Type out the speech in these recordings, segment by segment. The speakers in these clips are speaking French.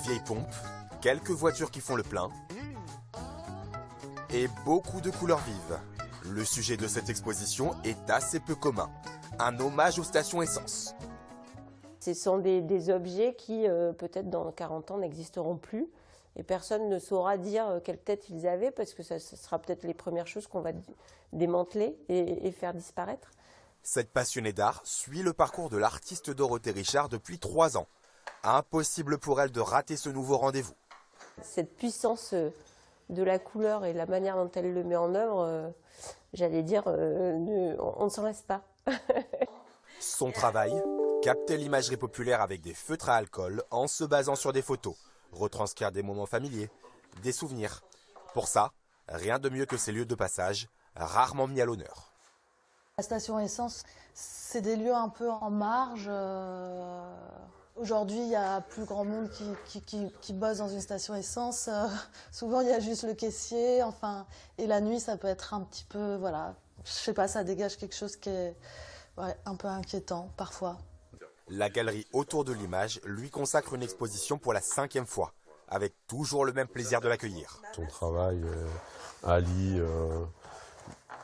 vieilles pompes, quelques voitures qui font le plein et beaucoup de couleurs vives. Le sujet de cette exposition est assez peu commun. Un hommage aux stations essence. Ce sont des objets qui, peut-être dans 40 ans, n'existeront plus. Et personne ne saura dire quelle tête ils avaient, parce que ça sera peut-être les premières choses qu'on va démanteler et faire disparaître. Cette passionnée d'art suit le parcours de l'artiste Dorothée Richard depuis 3 ans. Impossible pour elle de rater ce nouveau rendez-vous. Cette puissance de la couleur et la manière dont elle le met en œuvre, j'allais dire, on ne s'en lasse pas. Son travail, capter l'imagerie populaire avec des feutres à alcool en se basant sur des photos, retranscrire des moments familiers, des souvenirs. Pour ça, rien de mieux que ces lieux de passage, rarement mis à l'honneur. La station essence, c'est des lieux un peu en marge. Aujourd'hui, il y a plus grand monde qui bosse dans une station essence. Souvent, il y a juste le caissier. Enfin, et la nuit, ça peut être un petit peu, voilà, je sais pas, ça dégage quelque chose qui est un peu inquiétant parfois. La galerie autour de l'image lui consacre une exposition pour la 5e fois, avec toujours le même plaisir de l'accueillir. Son travail allie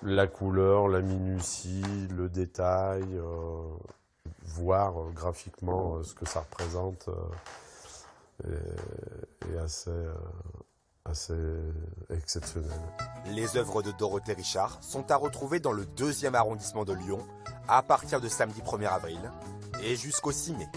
la couleur, la minutie, le détail, voir graphiquement ce que ça représente est assez exceptionnel. Les œuvres de Dorothée Richard sont à retrouver dans le 2e arrondissement de Lyon à partir de samedi 1er avril et jusqu'au 6 mai.